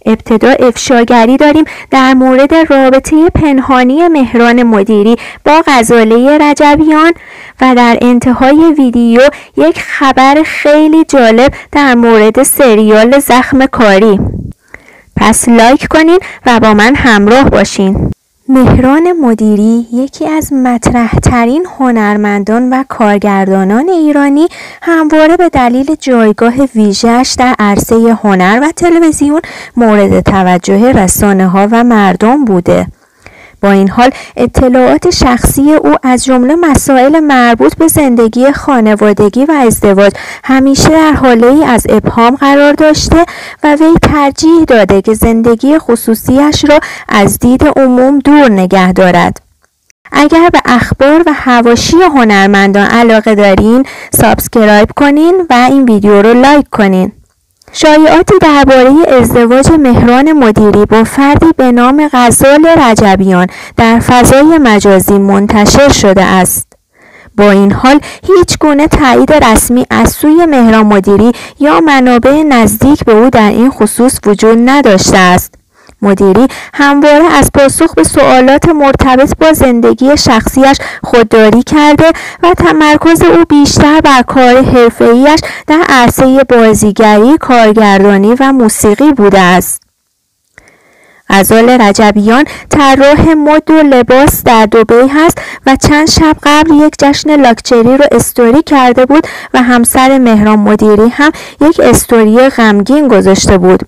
ابتدا افشاگری داریم در مورد رابطه پنهانی مهران مدیری با غزاله رجبیان و در انتهای ویدیو یک خبر خیلی جالب در مورد سریال زخم کاری. پس لایک کنین و با من همراه باشین. مهران مدیری یکی از مطرح‌ترین هنرمندان و کارگردانان ایرانی همواره به دلیل جایگاه ویژه‌اش در عرصه هنر و تلویزیون مورد توجه رسانه‌ها و مردم بوده. با این حال اطلاعات شخصی او از جمله مسائل مربوط به زندگی خانوادگی و ازدواج همیشه در حاله‌ای از ابهام قرار داشته و وی ترجیح داده که زندگی خصوصیش را از دید عموم دور نگه دارد. اگر به اخبار و حواشی هنرمندان علاقه دارین، سابسکرایب کنین و این ویدیو رو لایک کنین. شایعاتی درباره ازدواج مهران مدیری با فردی به نام غزال رجبیان در فضای مجازی منتشر شده است. با این حال هیچ گونه تایید رسمی از سوی مهران مدیری یا منابع نزدیک به او در این خصوص وجود نداشته است. مدیری همواره از پاسخ به سوالات مرتبط با زندگی شخصیش خودداری کرده و تمرکز او بیشتر بر کار حرفه‌ایش در عرصه بازیگری، کارگردانی و موسیقی بوده است. غزال رجبیان طراح مد و لباس در دبی هست و چند شب قبل یک جشن لاکچری را استوری کرده بود و همسر مهران مدیری هم یک استوری غمگین گذاشته بود.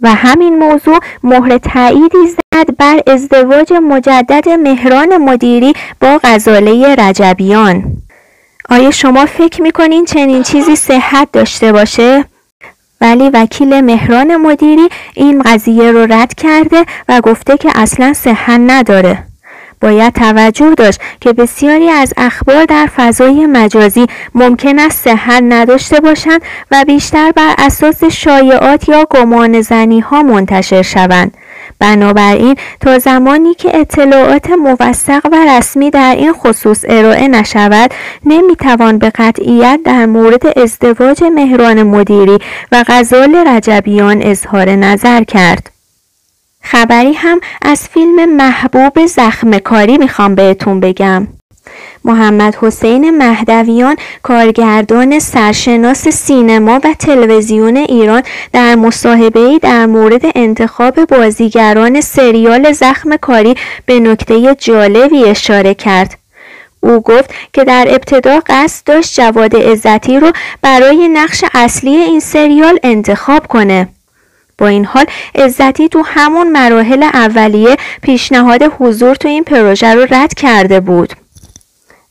و همین موضوع مهر تأییدی زد بر ازدواج مجدد مهران مدیری با غزاله رجبیان. آیا شما فکر میکنین چنین چیزی صحت داشته باشه؟ ولی وکیل مهران مدیری این قضیه رو رد کرده و گفته که اصلا صحت نداره. باید توجه داشت که بسیاری از اخبار در فضای مجازی ممکن است صحت نداشته باشند و بیشتر بر اساس شایعات یا گمان زنی ها منتشر شوند. بنابراین تا زمانی که اطلاعات موثق و رسمی در این خصوص ارائه نشود، نمیتوان به قطعیت در مورد ازدواج مهران مدیری و غزال رجبیان اظهار نظر کرد. خبری هم از فیلم محبوب زخم کاری میخوام بهتون بگم. محمد حسین مهدویان، کارگردان سرشناس سینما و تلویزیون ایران، در مصاحبه‌ای در مورد انتخاب بازیگران سریال زخم کاری به نکته جالبی اشاره کرد. او گفت که در ابتدا قصد داشت جواد عزتی رو برای نقش اصلی این سریال انتخاب کنه. با این حال عزتی تو همون مراحل اولیه پیشنهاد حضور تو این پروژه رو رد کرده بود.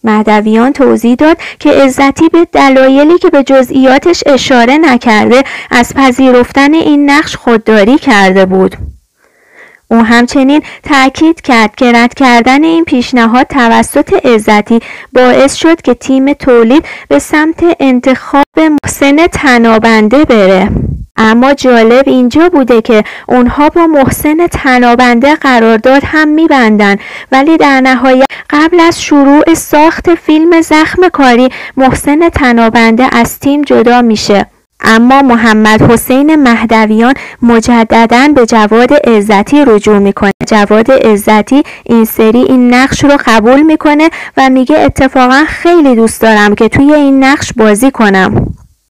مهدویان توضیح داد که عزتی به دلایلی که به جزئیاتش اشاره نکرده از پذیرفتن این نقش خودداری کرده بود. او همچنین تأکید کرد که رد کردن این پیشنهاد توسط عزتی باعث شد که تیم تولید به سمت انتخاب محسن تنابنده بره. اما جالب اینجا بوده که اونها با محسن تنابنده قرارداد هم میبندن، ولی در نهایت قبل از شروع ساخت فیلم زخم کاری محسن تنابنده از تیم جدا میشه. اما محمد حسین مهدویان مجدداً به جواد عزتی رجوع میکنه. جواد عزتی این سری این نقش رو قبول میکنه و میگه اتفاقا خیلی دوست دارم که توی این نقش بازی کنم.